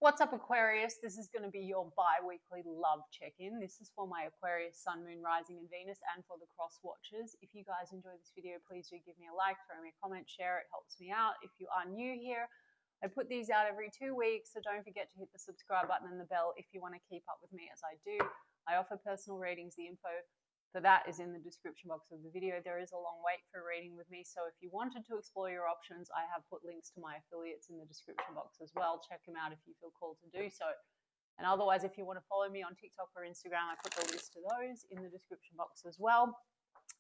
What's up, Aquarius? This is going to be your bi-weekly love check-in. This is for my Aquarius, Sun, Moon, Rising and Venus, and for the cross watchers. If you guys enjoy this video, please do give me a like, throw me a comment, share it, helps me out. If you are new here, I put these out every 2 weeks, so don't forget to hit the subscribe button and the bell if you want to keep up with me as I do. I offer personal readings. The info for that is in the description box of the video. There is a long wait for a reading with me, so if you wanted to explore your options, I have put links to my affiliates in the description box as well. Check them out if you feel called to do so. And otherwise, if you want to follow me on TikTok or Instagram, I put the list to those in the description box as well.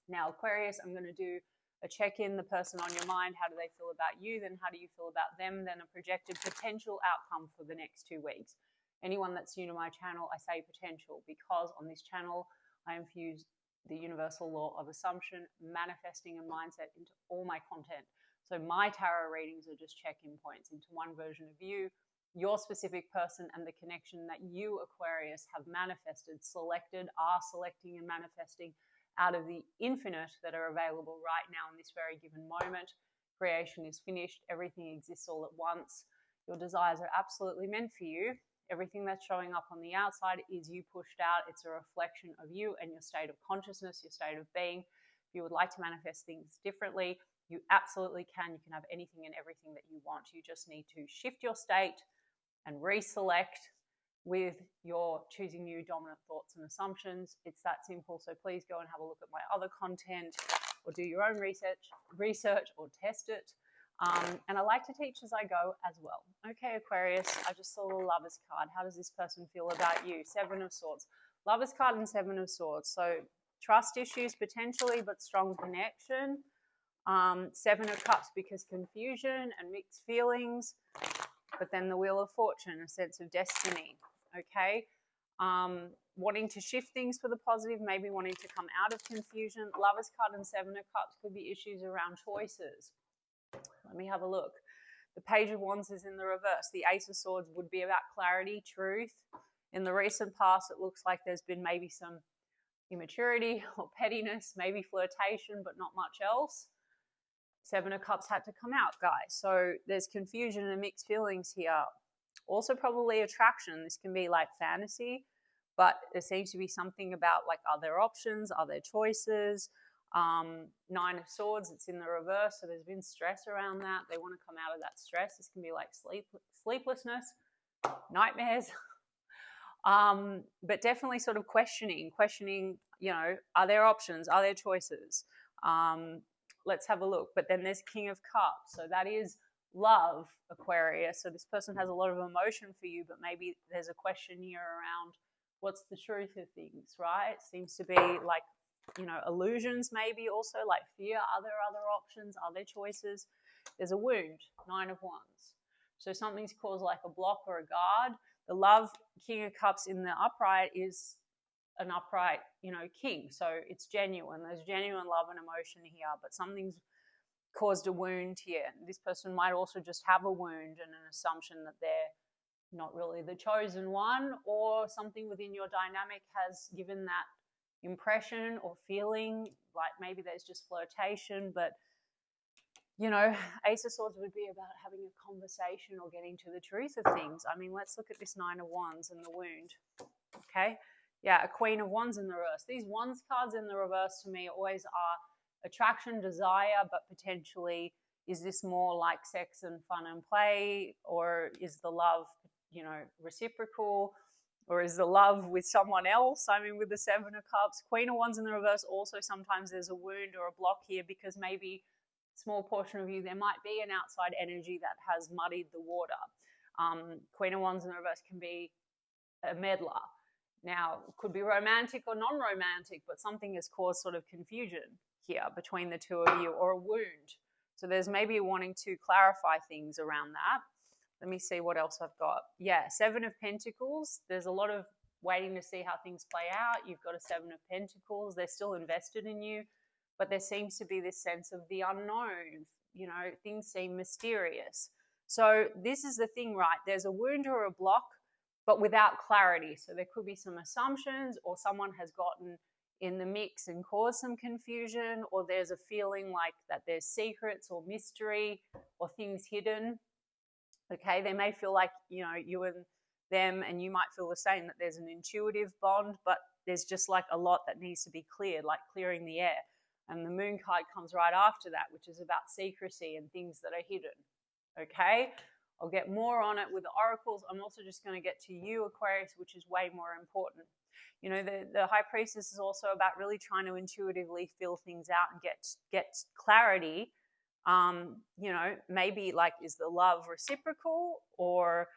Now, Aquarius, I'm going to do a check-in, the person on your mind, how do they feel about you, then how do you feel about them, then a projected potential outcome for the next 2 weeks. Anyone that's new to my channel, I say potential because on this channel, I infuse the universal law of assumption, manifesting, and mindset into all my content. So my tarot readings are just check-in points into one version of you, your specific person, and the connection that you, Aquarius, have manifested, selected, are selecting and manifesting out of the infinite that are available right now in this very given moment. Creation is finished. Everything exists all at once. Your desires are absolutely meant for you. Everything that's showing up on the outside is you pushed out. It's a reflection of you and your state of consciousness, your state of being. If you would like to manifest things differently, you absolutely can. You can have anything and everything that you want. You just need to shift your state and reselect with your choosing new dominant thoughts and assumptions. It's that simple. So please go and have a look at my other content or do your own research or test it. And I like to teach as I go as well. Okay, Aquarius, I just saw the Lover's card. How does this person feel about you? 7 of Swords. Lover's card and 7 of Swords. So trust issues potentially, but strong connection. 7 of Cups because confusion and mixed feelings. But then the Wheel of Fortune, a sense of destiny. Okay. Wanting to shift things for the positive, maybe wanting to come out of confusion. Lover's card and 7 of Cups could be issues around choices. Let me have a look. The Page of Wands is in the reverse. The Ace of Swords would be about clarity, truth. In the recent past, it looks like there's been maybe some immaturity or pettiness, maybe flirtation, but not much else. 7 of Cups had to come out, guys. So there's confusion and mixed feelings here. Also probably attraction. This can be like fantasy, but there seems to be something about like, are there options? Are there choices? 9 of Swords, it's in the reverse, so there's been stress around that. They want to come out of that stress. This can be like sleeplessness, nightmares, but definitely sort of questioning, you know, are there options? Are there choices? Let's have a look. But then there's King of Cups, so that is love, Aquarius. So this person has a lot of emotion for you, but maybe there's a question here around what's the truth of things, right? It seems to be like, you know, illusions maybe also, like fear. Are there other options? Are there choices? There's a wound, 9 of Wands. So something's caused like a block or a guard. The love, King of Cups in the upright is an upright, you know, king. So it's genuine. There's genuine love and emotion here, but something's caused a wound here. This person might also just have a wound and an assumption that they're not really the chosen one, or something within your dynamic has given that impression or feeling, like maybe there's just flirtation, but you know, Ace of Swords would be about having a conversation or getting to the truth of things. I mean, let's look at this 9 of Wands and the wound. Okay, yeah, a Queen of Wands in the reverse. These Wands cards in the reverse to me always are attraction, desire, but potentially is this more like sex and fun and play, or is the love, you know, reciprocal? Or is the love with someone else? I mean, with the 7 of Cups, Queen of Wands in the reverse, also sometimes there's a wound or a block here because maybe a small portion of you, there might be an outside energy that has muddied the water. Queen of Wands in the reverse can be a meddler. Now, it could be romantic or non-romantic, but something has caused sort of confusion here between the two of you, or a wound. So there's maybe wanting to clarify things around that. Let me see what else I've got. Yeah, 7 of Pentacles. There's a lot of waiting to see how things play out. You've got a 7 of Pentacles. They're still invested in you, but there seems to be this sense of the unknown. You know, things seem mysterious. So this is the thing, right? There's a wound or a block, but without clarity. So there could be some assumptions, or someone has gotten in the mix and caused some confusion, or there's a feeling like that there's secrets or mystery or things hidden. Okay, they may feel like, you know, you and them, and you might feel the same, that there's an intuitive bond, but there's just like a lot that needs to be cleared, like clearing the air. And the moon card comes right after that, which is about secrecy and things that are hidden. Okay, I'll get more on it with the oracles. I'm also just going to get to you, Aquarius, which is way more important. You know, the High Priestess is also about really trying to intuitively feel things out and get clarity. You know, maybe like, is the love reciprocal, or,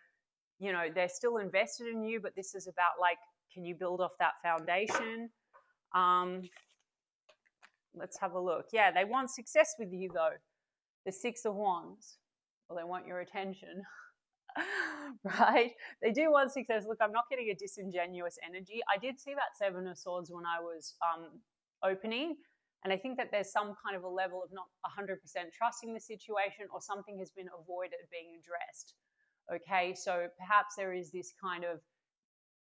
you know, they're still invested in you, but this is about like, can you build off that foundation? Let's have a look. Yeah, they want success with you though. The Six of Wands. Well, they want your attention. Right? They do want success. Look, I'm not getting a disingenuous energy. I did see that Seven of Swords when I was opening, and I think that there's some kind of a level of not 100% trusting the situation, or something has been avoided being addressed. Okay, so perhaps there is this kind of,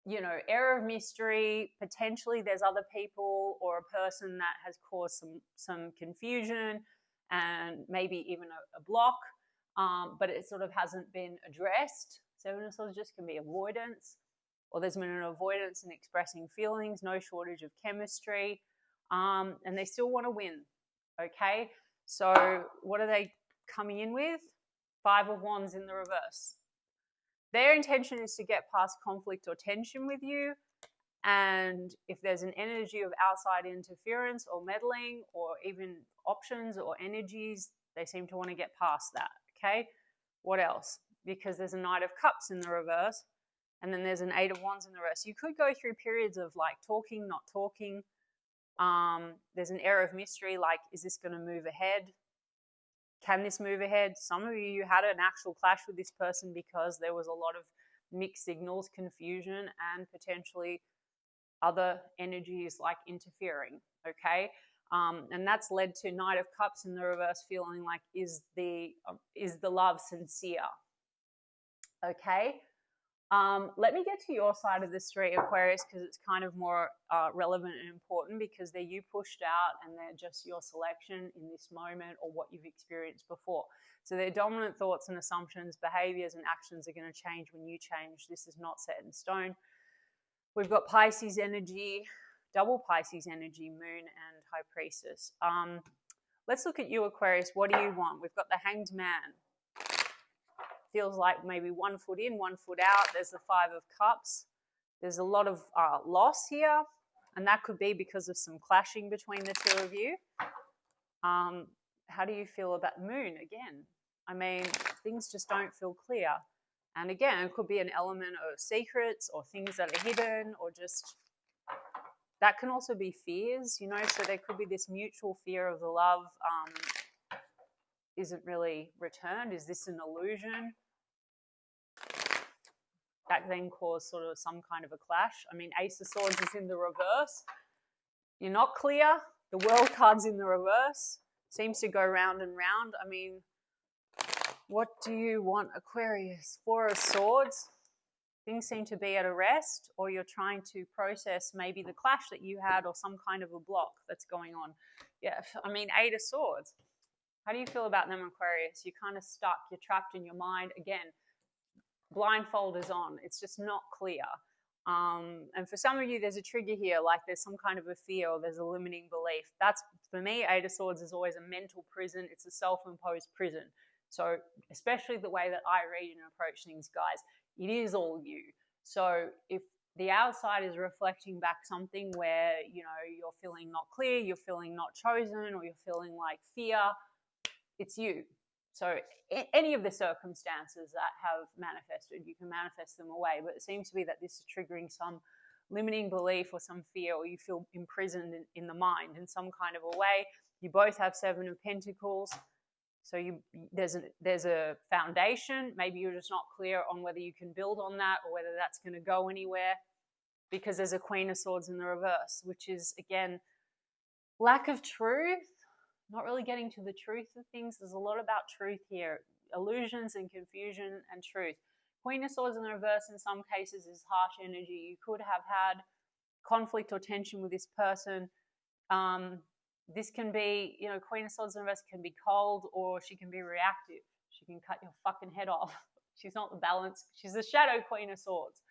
you know, air of mystery. Potentially there's other people or a person that has caused some confusion and maybe even a block, but it sort of hasn't been addressed. Seven of Swords just can be avoidance, or there's been an avoidance in expressing feelings, no shortage of chemistry, and they still want to win. Okay, so what are they coming in with? Five of Wands in the reverse. Their intention is to get past conflict or tension with you, and if there's an energy of outside interference or meddling, or even options or energies, they seem to want to get past that. Okay, what else? Because there's a Knight of Cups in the reverse, and then there's an Eight of Wands in the reverse. You could go through periods of like talking, not talking. There's an air of mystery, like, is this going to move ahead? Can this move ahead? Some of you had an actual clash with this person because there was a lot of mixed signals, confusion, and potentially other energies like interfering. Okay, and that's led to Knight of Cups in the reverse, feeling like, is the love sincere? Okay, let me get to your side of the street, Aquarius, because it's kind of more relevant and important, because they're you pushed out and they're just your selection in this moment, or what you've experienced before. So their dominant thoughts and assumptions, behaviors and actions are going to change when you change. This is not set in stone. We've got Pisces energy, double Pisces energy, Moon and High Priestess. Let's look at you, Aquarius. What do you want? We've got the Hanged Man. Feels like maybe 1 foot in, 1 foot out. There's the Five of Cups. There's a lot of loss here, and that could be because of some clashing between the two of you. How do you feel about Moon? Again, I mean, things just don't feel clear. And again, it could be an element of secrets or things that are hidden, or just, that can also be fears, you know, so there could be this mutual fear of the love isn't really returned. Is this an illusion? That then caused sort of some kind of a clash. I mean, Ace of Swords is in the reverse. You're not clear. The World card's in the reverse. Seems to go round and round. I mean, what do you want, Aquarius? Four of Swords. Things seem to be at a rest, or you're trying to process maybe the clash that you had, or some kind of a block that's going on. Yeah, I mean, Eight of Swords. How do you feel about them, Aquarius? You're kind of stuck. You're trapped in your mind. Again, blindfold is on. It's just not clear. And for some of you, there's a trigger here, like there's some kind of a fear, or there's a limiting belief. That's, for me, Eight of Swords is always a mental prison. It's a self-imposed prison. So especially the way that I read and approach things, guys, it is all you. So if the outside is reflecting back something where, you know, you're feeling not clear, you're feeling not chosen, or you're feeling like fear, it's you. So any of the circumstances that have manifested, you can manifest them away. But it seems to be that this is triggering some limiting belief or some fear, or you feel imprisoned in the mind in some kind of a way. You both have Seven of Pentacles. So there's a foundation. Maybe you're just not clear on whether you can build on that, or whether that's going to go anywhere, because there's a Queen of Swords in the reverse, which is, again, lack of truth. Not really getting to the truth of things. There's a lot about truth here. Illusions and confusion and truth. Queen of Swords in the reverse in some cases is harsh energy. You could have had conflict or tension with this person. This can be, you know, Queen of Swords in the reverse can be cold, or she can be reactive. She can cut your fucking head off. She's not the balance. She's the shadow Queen of Swords.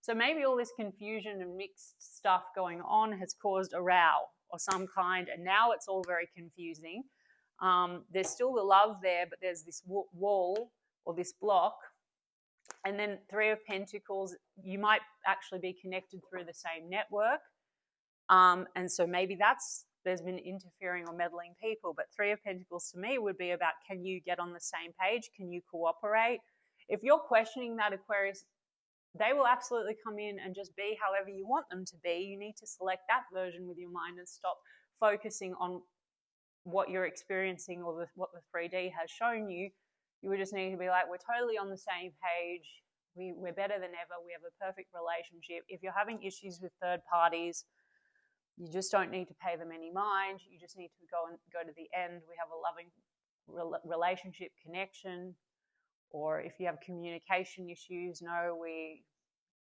So maybe all this confusion and mixed stuff going on has caused a row or some kind, and now it's all very confusing. There's still the love there, but there's this wall or this block. And then Three of Pentacles, you might actually be connected through the same network. And so maybe there's been interfering or meddling people. But Three of Pentacles to me would be about, can you get on the same page? Can you cooperate? If you're questioning that, Aquarius, they will absolutely come in and just be however you want them to be. You need to select that version with your mind and stop focusing on what you're experiencing or what the 3D has shown you. You would just need to be like, we're totally on the same page. We're better than ever. We have a perfect relationship. If you're having issues with third parties, you just don't need to pay them any mind. You just need to go to the end. We have a loving relationship connection. Or if you have communication issues, no, we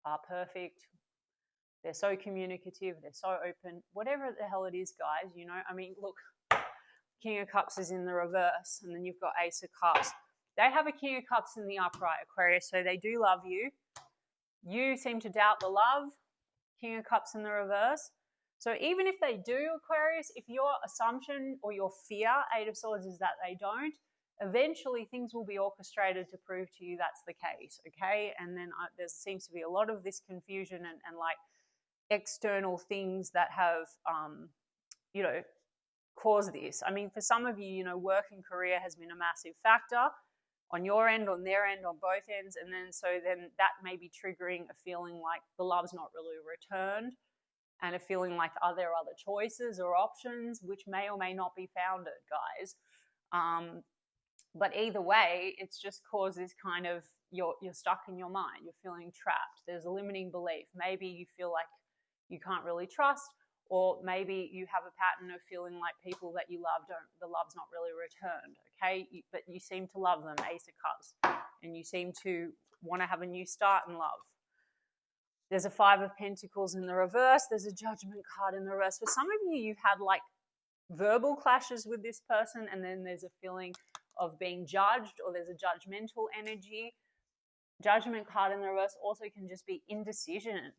are perfect. They're so communicative. They're so open. Whatever the hell it is, guys, you know. I mean, look, King of Cups is in the reverse, and then you've got Ace of Cups. They have a King of Cups in the upright, Aquarius, so they do love you. You seem to doubt the love, King of Cups in the reverse. So even if they do, Aquarius, if your assumption or your fear, Eight of Swords, is that they don't, eventually things will be orchestrated to prove to you that's the case, okay? And then there seems to be a lot of this confusion and like external things that have, you know, caused this. I mean, for some of you, you know, work and career has been a massive factor on your end, on their end, on both ends. And then that may be triggering a feeling like the love's not really returned, and a feeling like, are there other choices or options, which may or may not be founded, guys. But either way, it's just caused this kind of, you're stuck in your mind. You're feeling trapped. There's a limiting belief. Maybe you feel like you can't really trust, or maybe you have a pattern of feeling like people that you love the love's not really returned, okay? But you seem to love them, Ace of Cups, and you seem to want to have a new start in love. There's a Five of Pentacles in the reverse. There's a Judgment card in the reverse. For some of you, you've had like verbal clashes with this person, and then there's a feeling of being judged, or there's a judgmental energy. Judgment card in the reverse also can just be indecision,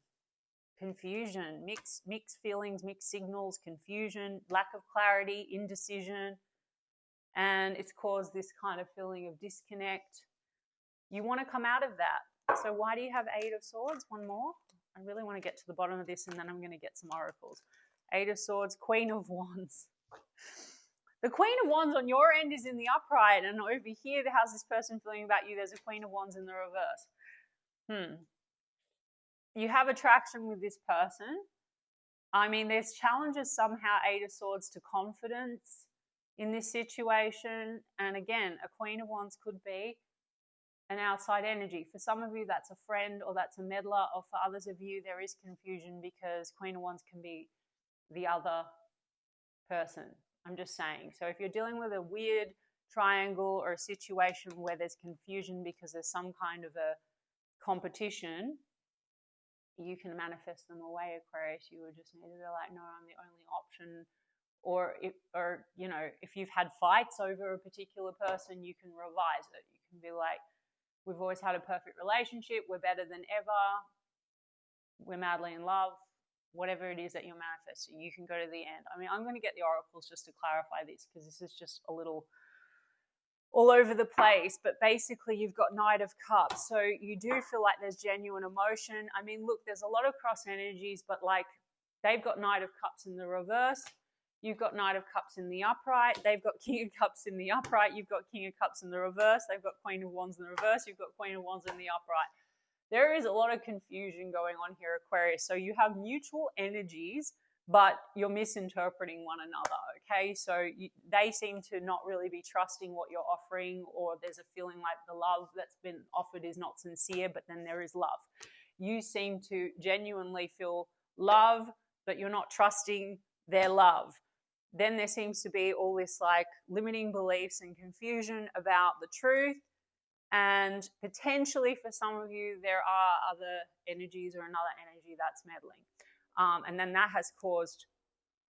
confusion, mixed feelings, mixed signals, confusion, lack of clarity, indecision, and it's caused this kind of feeling of disconnect. You want to come out of that. So why do you have Eight of Swords? One more. I really want to get to the bottom of this, and then I'm going to get some oracles. Eight of Swords, Queen of Wands. The Queen of Wands on your end is in the upright, and over here, how's this person feeling about you? There's a Queen of Wands in the reverse. You have attraction with this person. I mean, there's challenges somehow, Eight of Swords, to confidence in this situation. And again, a Queen of Wands could be an outside energy. For some of you, that's a friend or that's a meddler, or for others of you, there is confusion because Queen of Wands can be the other person. I'm just saying. So if you're dealing with a weird triangle or a situation where there's confusion because there's some kind of a competition, you can manifest them away, Aquarius. You would just need to be like, no, I'm the only option. Or you know, if you've had fights over a particular person, you can revise it. You can be like, we've always had a perfect relationship. We're better than ever. We're madly in love. Whatever it is that you're manifesting, you can go to the end. I mean, I'm going to get the oracles just to clarify this, because this is just a little all over the place. But basically, you've got Knight of Cups. So you do feel like there's genuine emotion. I mean, look, there's a lot of cross energies, but like they've got Knight of Cups in the reverse. You've got Knight of Cups in the upright. They've got King of Cups in the upright. You've got King of Cups in the reverse. They've got Queen of Wands in the reverse. You've got Queen of Wands in the upright. There is a lot of confusion going on here, Aquarius. So you have mutual energies, but you're misinterpreting one another, okay? So they seem to not really be trusting what you're offering, or there's a feeling like the love that's been offered is not sincere, but then there is love. You seem to genuinely feel love, but you're not trusting their love. Then there seems to be all this like limiting beliefs and confusion about the truth. And potentially for some of you, there are other energies or another energy that's meddling. And then that has caused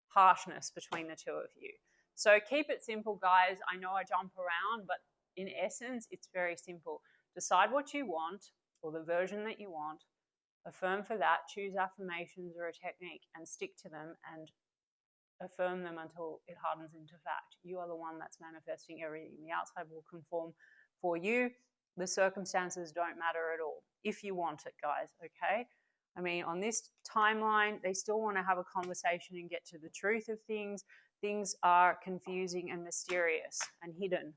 harshness between the two of you. So keep it simple, guys. I know I jump around, but in essence, it's very simple. decide what you want, or the version that you want, affirm for that, choose affirmations or a technique and stick to them and affirm them until it hardens into fact. You are the one that's manifesting everything. The outside will conform for you. The circumstances don't matter at all if you want it, guys, okay? I mean, on this timeline, they still want to have a conversation and get to the truth of things. Things are confusing and mysterious and hidden.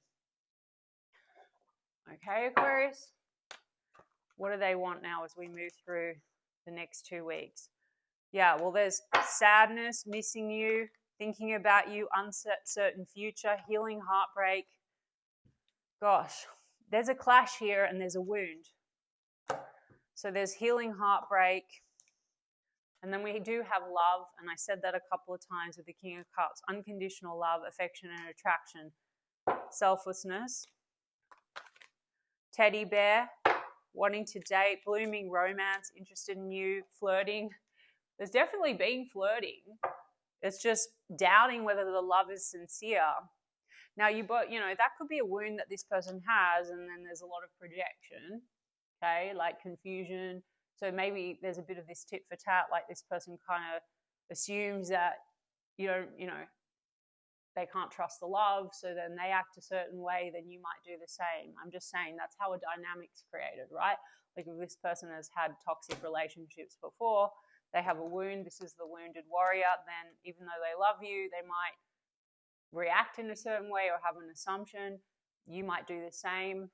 Okay, Aquarius? What do they want now as we move through the next 2 weeks? Yeah, well, there's sadness, missing you, thinking about you, uncertain future, healing heartbreak. Gosh, there's a clash here and there's a wound. So there's healing heartbreak. And then we do have love, and I said that a couple of times with the King of Cups, unconditional love, affection and attraction, selflessness, teddy bear, wanting to date, blooming romance, interested in you, flirting. There's definitely been flirting. It's just doubting whether the love is sincere. Now, that could be a wound that this person has, and then there's a lot of projection, okay, like confusion. So maybe there's a bit of this tit for tat, like this person kind of assumes that, they can't trust the love, so then they act a certain way, then you might do the same. I'm just saying that's how a dynamic's created, right? Like if this person has had toxic relationships before, they have a wound, this is the wounded warrior, then even though they love you, they might react in a certain way or have an assumption. You might do the same.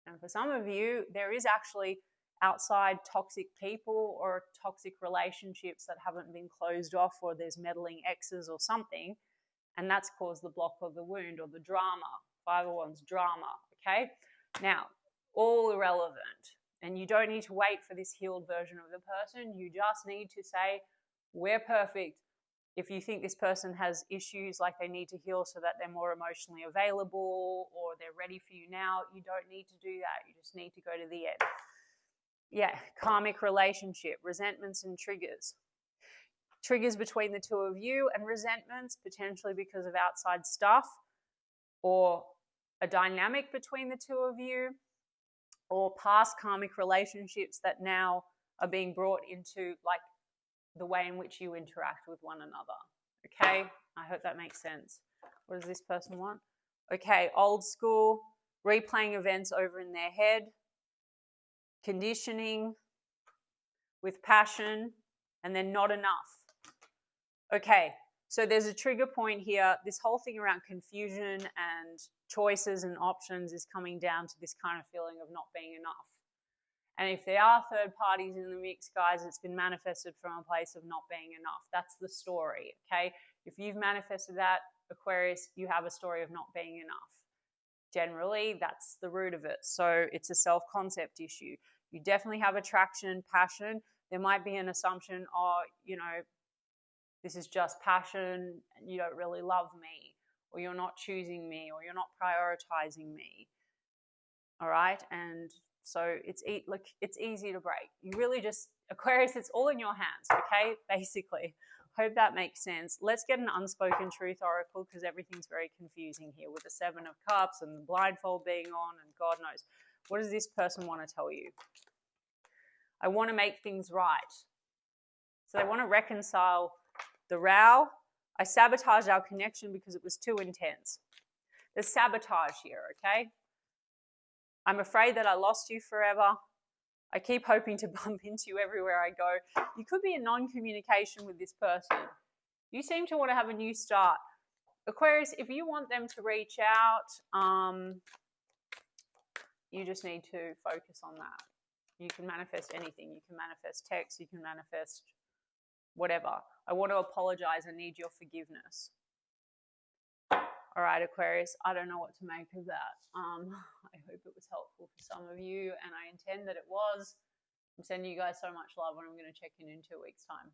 And for some of you, there is actually outside toxic people or toxic relationships that haven't been closed off, or there's meddling exes or something, and that's caused the block of the wound or the drama. 5 of Wands, drama, okay? Now, all irrelevant, and you don't need to wait for this healed version of the person. You just need to say, we're perfect. If you think this person has issues like they need to heal so that they're more emotionally available or they're ready for you now, you don't need to do that. You just need to go to the end. Yeah, karmic relationship, resentments and triggers. Triggers between the 2 of you and resentments, potentially because of outside stuff, or a dynamic between the 2 of you, or past karmic relationships that now are being brought into like the way in which you interact with one another. Okay, I hope that makes sense. What does this person want? Okay, old school, replaying events over in their head, conditioning with passion, and then not enough. Okay, so there's a trigger point here. This whole thing around confusion and choices and options is coming down to this kind of feeling of not being enough. And if there are third parties in the mix, guys, it's been manifested from a place of not being enough. That's the story, okay? If you've manifested that, Aquarius, you have a story of not being enough. Generally, that's the root of it. So it's a self-concept issue. You definitely have attraction, passion. There might be an assumption, this is just passion and you don't really love me, or you're not choosing me, or you're not prioritizing me. All right? And so it's easy to break. You really just, Aquarius, it's all in your hands, okay? Basically. Hope that makes sense. Let's get an unspoken truth oracle, because everything's very confusing here with the 7 of Cups and the blindfold being on and God knows. What does this person want to tell you? I want to make things right. So they want to reconcile the row. I sabotaged our connection because it was too intense. There's sabotage here, okay? I'm afraid that I lost you forever. I keep hoping to bump into you everywhere I go. You could be in non-communication with this person. You seem to want to have a new start. Aquarius, if you want them to reach out, you just need to focus on that. You can manifest anything. You can manifest text. You can manifest whatever. I want to apologize. I need your forgiveness. All right, Aquarius, I don't know what to make of that. I hope it was helpful for some of you, and I intend that it was. I'm sending you guys so much love, and I'm going to check in 2 weeks' time.